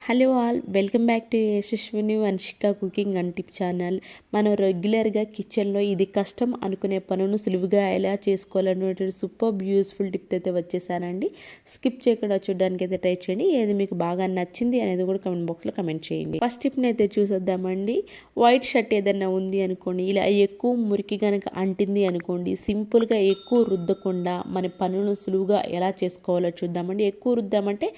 Hello all, welcome back to Yashaswini Vamshika cooking and tip channel. మనం రెగ్యులర్గా కిచెన్లో ఇది కష్టం అనుకునే పనులను సులువుగా ఎలా చేసుకోవాలనేటువంటి సూపర్ యూస్ఫుల్ టిప్ అయితే వచ్చేసానండి. స్కిప్ చేయకుండా చూడడానికి అయితే ట్రై చేయండి. ఏది మీకు బాగా నచ్చింది అనేది కూడా కమెంట్ బాక్స్లో కమెంట్ చేయండి. ఫస్ట్ టిప్ని అయితే చూసేద్దామండి. వైట్ షర్ట్ ఏదైనా ఉంది అనుకోండి, ఇలా ఎక్కువ మురికి కనుక అంటింది అనుకోండి, సింపుల్గా ఎక్కువ రుద్దకుండా మన పనులను సులువుగా ఎలా చేసుకోవాలో చూద్దామండి. ఎక్కువ రుద్దామంటే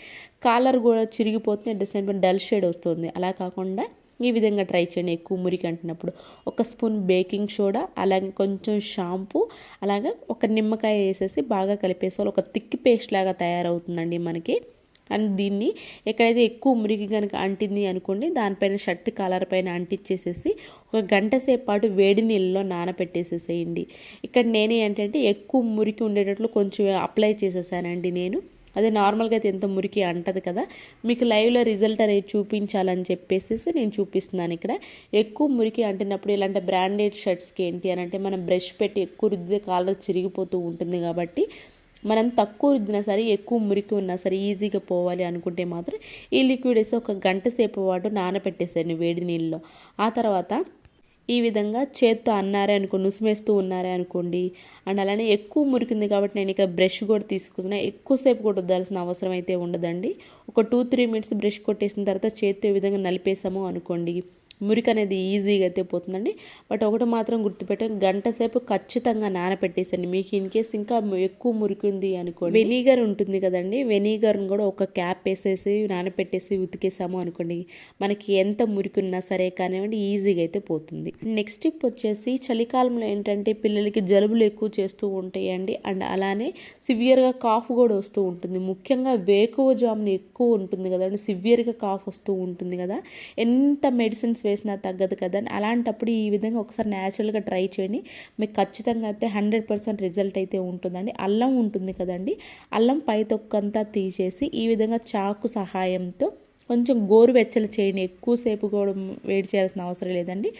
కాలర్ కూడా చిరిగిపోతుంది, at the same time dull shade వస్తుంది. అలా కాకుండా ఈ విధంగా ట్రై చేయండి. ఎక్కువ మురికి అంటున్నప్పుడు ఒక స్పూన్ బేకింగ్ సోడా, అలాగే కొంచెం షాంపూ, అలాగే ఒక నిమ్మకాయ వేసేసి బాగా కలిపేసుకోవాలి. ఒక థిక్ పేస్ట్ లాగా తయారవుతుందండి మనకి. అండ్ దీన్ని ఎక్కడైతే ఎక్కువ మురికి కనుక అంటింది అనుకోండి, దానిపైన షర్ట్ కాలర్ పైన అంటించేసేసి ఒక గంట సేపు పాటు వేడి నీళ్ళలో నానబెట్టేసేసేయండి. ఇక్కడ నేనే ఏంటంటే ఎక్కువ మురికి ఉండేటట్లు కొంచెం అప్లై చేసేసానండి నేను. అదే నార్మల్గా అయితే ఎంత మురికి అంటది కదా, మీకు లైవ్లో రిజల్ట్ అనేది చూపించాలని చెప్పేసి నేను చూపిస్తున్నాను. ఇక్కడ ఎక్కువ మురికి అంటినప్పుడు ఇలాంటి బ్రాండెడ్ షర్ట్స్కి ఏంటి అని అంటే మనం బ్రష్ పెట్టి ఎక్కువ రుద్దితే కాలర్ చిరిగిపోతూ ఉంటుంది. కాబట్టి మనం తక్కువ రుద్దినా సరే, ఎక్కువ మురికి ఉన్నా సరే ఈజీగా పోవాలి అనుకుంటే మాత్రం ఈ లిక్విడ్ వేసి ఒక గంట సేపు పాటు నానబెట్టేసాను వేడి నీళ్ళలో. ఆ తర్వాత ఈ విధంగా చేత్తో అన్నారే అనుకోండి, నుసిమేస్తూ ఉన్నారే అనుకోండి. అండ్ అలానే ఎక్కువ మురికింది కాబట్టి నేను ఇక బ్రష్ కూడా తీసుకున్నా. ఎక్కువసేపు కూడా వద్దాల్సిన అవసరం అయితే ఉండదండి. ఒక 2-3 మినిట్స్ బ్రష్ కొట్టేసిన తర్వాత చేత్తో ఈ విధంగా నలిపేసాము అనుకోండి, మురికి అనేది ఈజీగా అయితే పోతుందండి. బట్ ఒకటి మాత్రం గుర్తుపెట్టండి, గంట సేపు ఖచ్చితంగా నానపెట్టేసండి. మీకు ఇన్ కేసు ఇంకా ఎక్కువ మురికి ఉంది అనుకోండి, వెనిగర్ ఉంటుంది కదండి, వెనిగర్ని కూడా ఒక క్యాప్ వేసేసి నానపెట్టేసి ఉతికేసాము అనుకోండి, మనకి ఎంత మురికి ఉన్నా సరే కానివ్వండి ఈజీగా అయితే పోతుంది. నెక్స్ట్ టిప్ వచ్చేసి, చలికాలంలో ఏంటంటే పిల్లలకి జలుబులు ఎక్కువ చేస్తూ ఉంటాయండి. అండ్ అలానే సివియర్గా కాఫ్ కూడా వస్తూ ఉంటుంది. ముఖ్యంగా వేకువ జామున ఎక్కువ ఉంటుంది కదండి, సివియర్గా కాఫ్ వస్తూ ఉంటుంది కదా, ఎంత మెడిసిన్స్ వేసినా తగ్గదు కదా. అలాంటప్పుడు ఈ విధంగా ఒకసారి న్యాచురల్గా ట్రై చేయండి. మీకు ఖచ్చితంగా అయితే 100% రిజల్ట్ అయితే ఉంటుందండి. అల్లం ఉంటుంది కదండి, అల్లం పై తొక్కంతా తీసేసి ఈ విధంగా చాకు సహాయంతో కొంచెం గోరువెచ్చలు చేయండి. ఎక్కువసేపు కూడా వేడి చేయాల్సిన అవసరం లేదండి.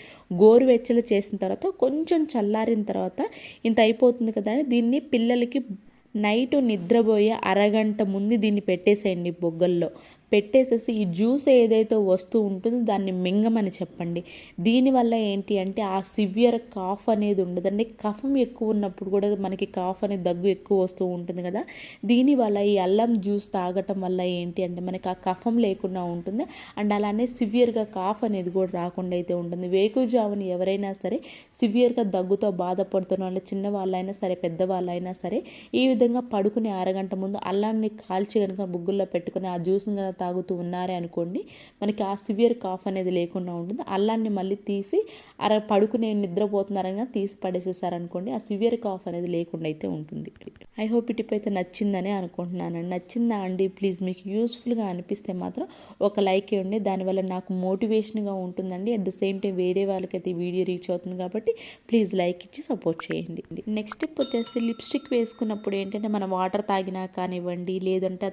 గోరువెచ్చలు చేసిన తర్వాత కొంచెం చల్లారిన తర్వాత ఇంత అయిపోతుంది కదండి. దీన్ని పిల్లలకి నైట్ నిద్రపోయే అరగంట ముందు దీన్ని పెట్టేసేయండి. బొగ్గల్లో పెట్టేసేసి ఈ జ్యూస్ ఏదైతే వస్తూ ఉంటుందో దాన్ని మింగమని చెప్పండి. దీనివల్ల ఏంటి అంటే ఆ సివియర్ కాఫ్ అనేది ఉండదండి. కఫం ఎక్కువ ఉన్నప్పుడు కూడా మనకి కాఫ్ అనేది, దగ్గు ఎక్కువ వస్తూ ఉంటుంది కదా, దీనివల్ల ఈ అల్లం జ్యూస్ తాగటం వల్ల ఏంటి అంటే మనకి ఆ కఫం లేకుండా ఉంటుంది. అండ్ అలానే సివియర్గా కాఫ్ అనేది కూడా రాకుండా అయితే ఉంటుంది. వేకువజామున ఎవరైనా సరే సివియర్గా దగ్గుతో బాధపడుతున్న వాళ్ళు, చిన్నవాళ్ళైనా సరే పెద్దవాళ్ళైనా సరే, ఈ విధంగా పడుకునే అరగంట ముందు అల్లాన్ని కాల్చి కనుక బుగ్గుల్లో పెట్టుకుని ఆ జ్యూస్ని కనుక తాగుతూ ఉన్నారే అనుకోండి, మనకి ఆ సివియర్ కాఫ్ అనేది లేకుండా ఉంటుంది. అల్లాన్ని మళ్ళీ తీసి పడుకునే నిద్రపోతున్నారని తీసి పడేసేసారనుకోండి, ఆ సివియర్ కాఫ్ అనేది లేకుండా అయితే ఉంటుంది. ఐ హోప్ ఈ టిప్ అయితే నచ్చిందనే అనుకుంటున్నానండి. నచ్చిందా అండి? ప్లీజ్ మీకు యూస్ఫుల్గా అనిపిస్తే మాత్రం ఒక లైక్ ఇవ్వండి. దానివల్ల నాకు మోటివేషన్గా ఉంటుందండి. అట్ ద సేమ్ టైం వేరే వాళ్ళకైతే వీడియో రీచ్ అవుతుంది కాబట్టి ప్లీజ్ లైక్ ఇచ్చి సపోర్ట్ చేయండి. నెక్స్ట్ టిప్ వచ్చేసి, లిప్స్టిక్ వేసుకున్నప్పుడు ఏంటంటే మనం వాటర్ తాగినా కానివ్వండి, లేదంటే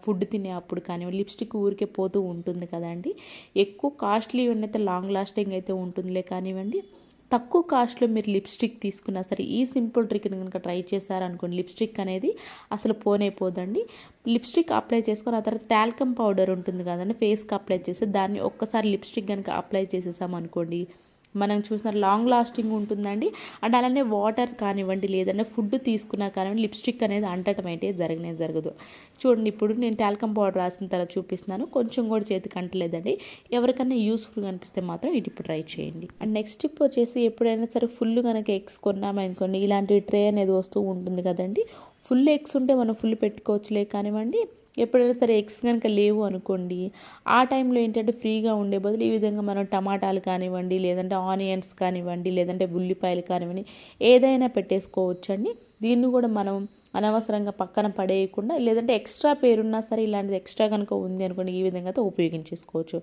ఫుడ్ తినే అప్పుడు కానివ్వండి, లిప్స్టిక్ ఊరికే పోతూ ఉంటుంది కదండి. ఎక్కువ కాస్ట్లీ ఉన్నైతే లాంగ్ లాస్టింగ్ అయితే ఉంటుందిలే కానివ్వండి, తక్కువ కాస్ట్లో మీరు లిప్స్టిక్ తీసుకున్నా సరే ఈ సింపుల్ ట్రిక్ని కనుక ట్రై చేశారనుకోండి, లిప్స్టిక్ అనేది అసలు పోదండి. లిప్స్టిక్ అప్లై చేసుకొని ఆ తర్వాత టాల్కమ్ పౌడర్ ఉంటుంది కదండి, ఫేస్కి అప్లై చేసి దాన్ని ఒక్కసారి లిప్స్టిక్ కనుక అప్లై చేసేసామనుకోండి, మనం చూసిన లాంగ్ లాస్టింగ్ ఉంటుందండి. అండ్ అలానే వాటర్ కానివ్వండి, లేదంటే ఫుడ్ తీసుకున్నా కానివ్వండి, లిప్స్టిక్ అనేది అంటటం అయితే జరగదు. చూడండి, ఇప్పుడు నేను టాల్కమ్ పౌడర్ రాసిన తర్వాత చూపిస్తున్నాను. కొంచెం కూడా చేతికి అంటలేదండి. ఎవరికైనా యూస్ఫుల్గా అనిపిస్తే మాత్రం ఇది ఇప్పుడు ట్రై చేయండి. అండ్ నెక్స్ట్ టిప్ వచ్చేసి, ఎప్పుడైనా సరే ఫుల్ కనుక ఎగ్స్ కొన్నామనుకోండి, ఇలాంటి ట్రే అనేది వస్తూ ఉంటుంది కదండి. ఫుల్ ఎగ్స్ ఉంటే మనం ఫుల్ పెట్టుకోవచ్చులే కానివ్వండి, ఎప్పుడైనా సరే ఎగ్స్ కనుక లేవు అనుకోండి, ఆ టైంలో ఏంటంటే ఫ్రీగా ఉండే బదులు ఈ విధంగా మనం టమాటాలు కానివ్వండి, లేదంటే ఆనియన్స్ కానివ్వండి, లేదంటే ఉల్లిపాయలు కానివ్వండి, ఏదైనా పెట్టేసుకోవచ్చండి. దీన్ని కూడా మనం అనవసరంగా పక్కన పడేయకుండా, లేదంటే ఎక్స్ట్రా పేరున్నా సరే ఇలాంటిది ఎక్స్ట్రా కనుక ఉంది అనుకోండి, ఈ విధంగా అయితే ఉపయోగించేసుకోవచ్చు.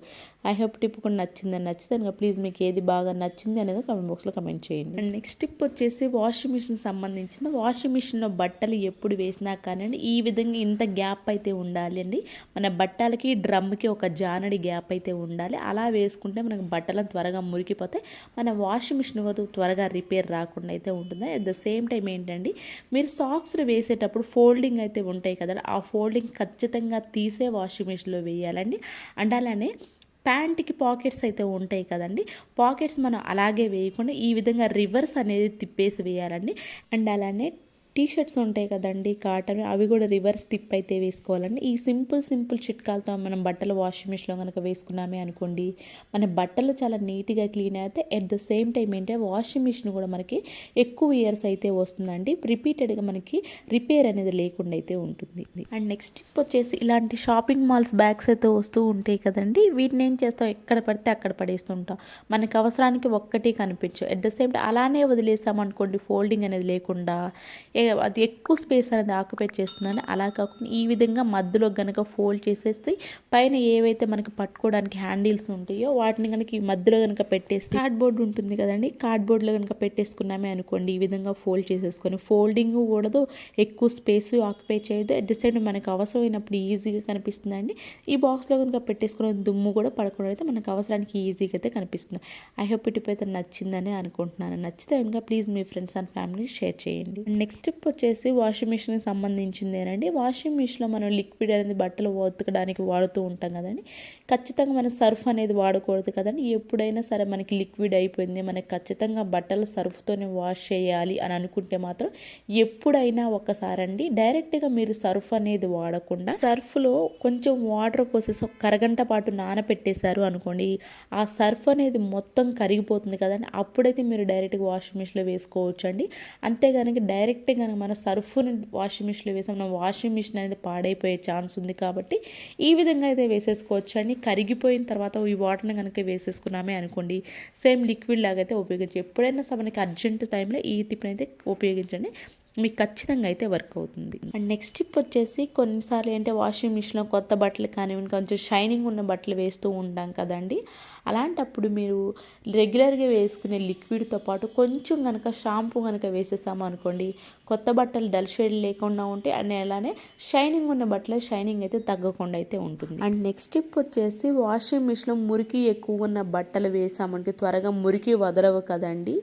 ఐ హోప్ టిప్ కూడా నచ్చితే కనుక ప్లీజ్ మీకు ఏది బాగా నచ్చింది అనేది కామెంట్ బాక్స్లో కమెంట్ చేయండి. అండ్ నెక్స్ట్ టిప్ వచ్చేసి, వాషింగ్ మిషన్ సంబంధించిన. వాషింగ్ మిషన్లో బట్టలు ఎప్పుడు వేసినా కానివ్వండి ఈ విధంగా ఇంత గ్యాప్ అయితే ఉండాలి అండి. మన బట్టలకి డ్రమ్కి ఒక జానడి గ్యాప్ అయితే ఉండాలి. అలా వేసుకుంటే మనకు బట్టలను త్వరగా మురికిపోతే మన వాషింగ్ మిషన్ త్వరగా రిపేర్ రాకుండా అయితే ఉంటుంది. అట్ ద సేమ్ టైం ఏంటండి, మీరు సాక్స్లు వేసేటప్పుడు ఫోల్డింగ్ అయితే ఉంటాయి కదా, ఆ ఫోల్డింగ్ ఖచ్చితంగా తీసే వాషింగ్ మిషన్లో వేయాలండి. అండ్ అలానే ప్యాంట్కి పాకెట్స్ అయితే ఉంటాయి కదండి, పాకెట్స్ మనం అలాగే వేయకుండా ఈ విధంగా రివర్స్ అనేది తిప్పేసి వేయాలండి. అండ్ అలానే టీ షర్ట్స్ ఉంటాయి కదండి కాటన్, అవి కూడా రివర్స్ తిప్ అయితే వేసుకోవాలండి. ఈ సింపుల్ చిట్కాలతో మనం బట్టలు వాషింగ్ మిషన్లో కనుక వేసుకున్నామే అనుకోండి, మన బట్టలు చాలా నీట్గా క్లీన్ అయితే ఎట్ ద సేమ్ టైం ఏంటంటే వాషింగ్ మిషన్ కూడా మనకి ఎక్కువ ఇయర్స్ అయితే వస్తుందండి. రిపీటెడ్గా మనకి రిపేర్ అనేది లేకుండా అయితే ఉంటుంది. అండ్ నెక్స్ట్ టిప్ వచ్చేసి, ఇలాంటి షాపింగ్ మాల్స్ బ్యాగ్స్ అయితే వస్తూ ఉంటాయి కదండి, వీటిని ఏం చేస్తాం, ఎక్కడ పడితే అక్కడ పడేస్తుంటాం. మనకి అవసరానికి ఒక్కటి కనిపించు. ఎట్ ద సేమ్ టైం అలానే వదిలేసామనుకోండి, ఫోల్డింగ్ అనేది లేకుండా అది ఎక్కువ స్పేస్ అనేది ఆక్యుపై చేస్తుందని. అలా కాకుండా ఈ విధంగా మధ్యలో కనుక ఫోల్డ్ చేసేసి పైన ఏవైతే మనకి పట్టుకోవడానికి హ్యాండిల్స్ ఉంటాయో వాటిని కనుక ఈ మధ్యలో కనుక పెట్టేసి, కార్డ్బోర్డ్ ఉంటుంది కదండి, కార్డ్బోర్డ్లో కనుక పెట్టేసుకున్నామే అనుకోండి, ఈ విధంగా ఫోల్డ్ చేసేసుకొని, ఫోల్డింగ్ కూడదు, ఎక్కువ స్పేస్ ఆక్యుపై చేయదు, అట్ ద సేమ్ మనకు అవసరమైనప్పుడు ఈజీగా కనిపిస్తుందండి. ఈ బాక్స్లో కనుక పెట్టేసుకున్న దుమ్ము కూడా పడకుండా అయితే మనకు అవసరానికి ఈజీగా అయితే కనిపిస్తుంది. ఐ హోప్ ఈ టిప్ అయితే నచ్చిందని అనుకుంటున్నాను. నచ్చితే కనుక please me friends and family share చేయండి. నెక్స్ట్ టిప్ వచ్చేసి వాషింగ్ మిషన్కి సంబంధించిందేనండి. వాషింగ్ మిషన్లో మనం లిక్విడ్ అనేది బట్టలు ఉతకడానికి వాడుతూ ఉంటాం కదండి, ఖచ్చితంగా మనం సర్ఫ్ అనేది వాడకూడదు కదండి. ఎప్పుడైనా సరే మనకి లిక్విడ్ అయిపోయింది, మనకి ఖచ్చితంగా బట్టలు సర్ఫ్తోనే వాష్ చేయాలి అని అనుకుంటే మాత్రం ఎప్పుడైనా ఒకసారండి డైరెక్ట్గా మీరు సర్ఫ్ అనేది వాడకుండా సర్ఫ్లో కొంచెం వాటర్ పోసేసి ఒక అరగంట పాటు నానపెట్టేశారు అనుకోండి, ఆ సర్ఫ్ అనేది మొత్తం కరిగిపోతుంది కదండి. అప్పుడైతే మీరు డైరెక్ట్గా వాషింగ్ మిషన్లో వేసుకోవచ్చు అండి. అంతేగాని డైరెక్ట్గా మన సర్ఫ్ని వాషింగ్ మిషన్లో వేసాం, మన వాషింగ్ మిషన్ అనేది పాడైపోయే ఛాన్స్ ఉంది. కాబట్టి ఈ విధంగా అయితే వేసేసుకోవచ్చు అండి. కరిగిపోయిన తర్వాత ఈ వాటర్ని కనుక వేసేసుకున్నామే అనుకోండి, సేమ్ లిక్విడ్ లాగా అయితే ఉపయోగించు. ఎప్పుడైనా మనకి అర్జెంట్ టైంలో ఈ టిప్ని అయితే ఉపయోగించండి, మీకు ఖచ్చితంగా అయితే వర్క్ అవుతుంది. అండ్ నెక్స్ట్ టిప్ వచ్చేసి, కొన్నిసార్లు ఏంటంటే వాషింగ్ మిషన్లో కొత్త బట్టలు కానివ్వండి, కొంచెం షైనింగ్ ఉన్న బట్టలు వేస్తూ ఉంటాం కదండి, అలాంటప్పుడు మీరు రెగ్యులర్గా వేసుకునే లిక్విడ్తో పాటు కొంచెం కనుక షాంపూ కనుక వేసేసాము అనుకోండి, కొత్త బట్టలు డల్ షేడ్ లేకుండా ఉంటే అండ్ అలానే షైనింగ్ ఉన్న బట్టలు షైనింగ్ అయితే తగ్గకుండా అయితే ఉంటుంది. అండ్ నెక్స్ట్ టిప్ వచ్చేసి, వాషింగ్ మిషన్లో మురికి ఎక్కువ ఉన్న బట్టలు వేసామంటే త్వరగా మురికి వదలవు కదండి.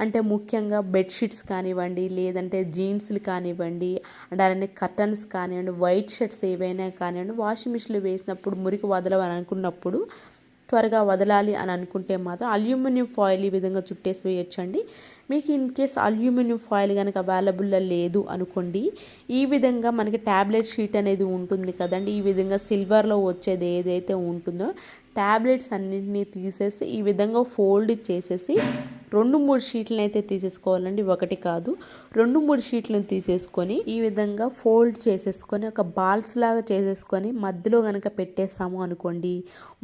అంటే ముఖ్యంగా బెడ్షీట్స్ కానివ్వండి, లేదంటే జీన్స్లు కానివ్వండి, అండ్ అలానే కర్టన్స్ కానివ్వండి, వైట్ షర్ట్స్ ఏవైనా కానివ్వండి, వాషింగ్ మిషన్లో వేసినప్పుడు మురికి వదలవని అనుకున్నప్పుడు, త్వరగా వదలాలి అని అనుకుంటే మాత్రం అల్యూమినియం ఫాయిల్ ఈ విధంగా చుట్టేసి వేయొచ్చండి. మీకు ఇన్ కేస్ అల్యూమినియం ఫాయిల్ కనుక అవైలబుల్లో లేదు అనుకోండి, ఈ విధంగా మనకి ట్యాబ్లెట్ షీట్ అనేది ఉంటుంది కదండి, ఈ విధంగా సిల్వర్లో వచ్చేది ఏదైతే ఉంటుందో ట్యాబ్లెట్స్ అన్నింటినీ తీసేసి ఈ విధంగా ఫోల్డ్ చేసేసి 2-3 షీట్లను అయితే తీసేసుకోవాలండి, ఒకటి కాదు 2-3 షీట్లను తీసేసుకొని ఈ విధంగా ఫోల్డ్ చేసేసుకొని ఒక బాల్స్ లాగా చేసేసుకొని మధ్యలో కనుక పెట్టేసాము అనుకోండి,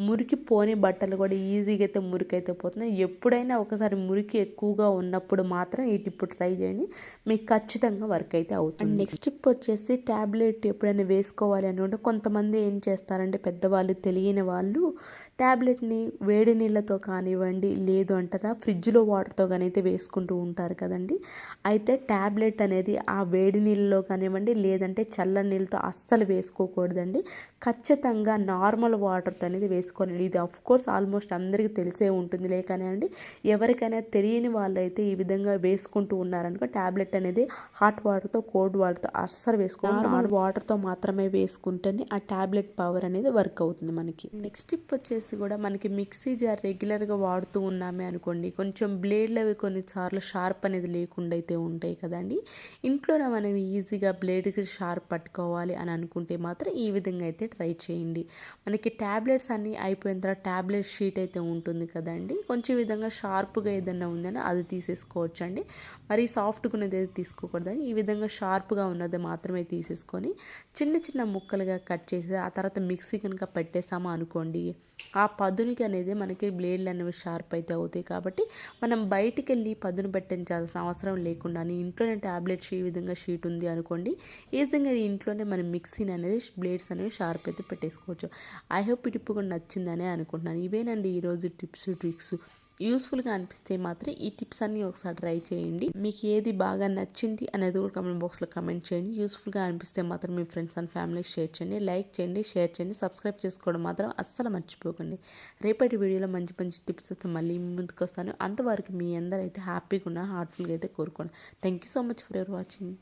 మురికి పోని బట్టలు కూడా ఈజీగా అయితే మురికి అయితే పోతుంది. ఎప్పుడైనా ఒకసారి మురికి ఎక్కువగా ఉన్నప్పుడు మాత్రం ఈ టిప్ ట్రై చేయండి, మీకు ఖచ్చితంగా వర్క్ అయితే అవుతుంది. అండ్ నెక్స్ట్ టిప్ వచ్చేసి, ట్యాబ్లెట్ ఎప్పుడైనా వేసుకోవాలి అనుకుంటే కొంతమంది ఏం చేస్తారంటే, పెద్దవాళ్ళు తెలియని వాళ్ళు ట్యాబ్లెట్ని వేడి నీళ్ళతో కానివ్వండి, లేదు అంటారా ఫ్రిడ్జ్లో వాటర్తో కానీ అయితే వేసుకుంటూ ఉంటారు కదండి. అయితే ట్యాబ్లెట్ అనేది ఆ వేడి నీళ్ళలో కానివ్వండి, లేదంటే చల్లని నీళ్ళతో అస్సలు వేసుకోకూడదండి. ఖచ్చితంగా నార్మల్ వాటర్తో అనేది వేసుకోండి. ఇది కోర్స్ ఆల్మోస్ట్ అందరికీ తెలిసే ఉంటుంది, లేకనండి ఎవరికైనా తెలియని వాళ్ళు అయితే ఈ విధంగా వేసుకుంటూ ఉన్నారనుకో, ట్యాబ్లెట్ అనేది హాట్ వాటర్తో కోల్డ్ వాటర్తో అస్సలు వేసుకోండి, నార్మల్ వాటర్తో మాత్రమే వేసుకుంటేనే ఆ ట్యాబ్లెట్ పవర్ అనేది వర్క్ అవుతుంది మనకి. నెక్స్ట్ టిప్ వచ్చేసి కూడా, మనకి మిక్సీ జార్ రెగ్యులర్గా వాడుతూ ఉన్నామే అనుకోండి, కొంచెం బ్లేడ్లు అవి కొన్నిసార్లు షార్ప్ అనేది లేకుండా అయితే ఉంటాయి కదండి. ఇంట్లోనే మనం ఈజీగా బ్లేడ్కి షార్ప్ పట్టుకోవాలి అని అనుకుంటే మాత్రం ఈ విధంగా అయితే ట్రై చేయండి. మనకి ట్యాబ్లెట్స్ అన్నీ అయిపోయిన తర్వాత ట్యాబ్లెట్ షీట్ అయితే ఉంటుంది కదండి, కొంచెం విధంగా షార్ప్గా ఏదైనా ఉందని అది తీసేసుకోవచ్చు అండి. మరి సాఫ్ట్గా ఉన్నది అయితే తీసుకోకూడదని, ఈ విధంగా షార్ప్గా ఉన్నది మాత్రమే తీసేసుకొని చిన్న చిన్న ముక్కలుగా కట్ చేసి ఆ తర్వాత మిక్సీ కనుక పెట్టేసామా అనుకోండి, ఆ పదునికి అనేది మనకి బ్లేడ్లు అనేవి షార్ప్ అయితే అవుతాయి. కాబట్టి మనం బయటికి వెళ్ళి పదును పెట్టించాల్సిన అవసరం లేకుండా ఇంట్లోనే ట్యాబ్లెట్స్ ఈ విధంగా షీట్ ఉంది అనుకోండి, ఈజీగా ఇంట్లోనే మనం మిక్సీని అనేది బ్లేడ్స్ అనేవి షార్ప్ అయితే పెట్టేసుకోవచ్చు. ఐ హోప్ ఈ టిప్ కూడా నచ్చిందనే అనుకుంటున్నాను. ఇవేనండి ఈరోజు టిప్స్ ట్రిక్స్. యూస్ఫుల్గా అనిపిస్తే మాత్రం ఈ టిప్స్ అన్నీ ఒకసారి ట్రై చేయండి. మీకు ఏది బాగా నచ్చింది అనేది కూడా కమెంట్ బాక్స్లో కమెంట్ చేయండి. యూస్ఫుల్గా అనిపిస్తే మాత్రం మీ ఫ్రెండ్స్ అండ్ ఫ్యామిలీకి షేర్ చేయండి. లైక్ చేయండి, షేర్ చేయండి, సబ్స్క్రైబ్ చేసుకోవడం మాత్రం అస్సలు మర్చిపోకండి. రేపటి వీడియోలో మంచి మంచి టిప్స్ వస్తే మళ్ళీ ముందుకు వస్తాను. అంతవరకు మీ అందరైతే హ్యాపీగా ఉన్న హార్ట్ఫుల్గా అయితే కోరుకోండి. Thank you so much for your watching.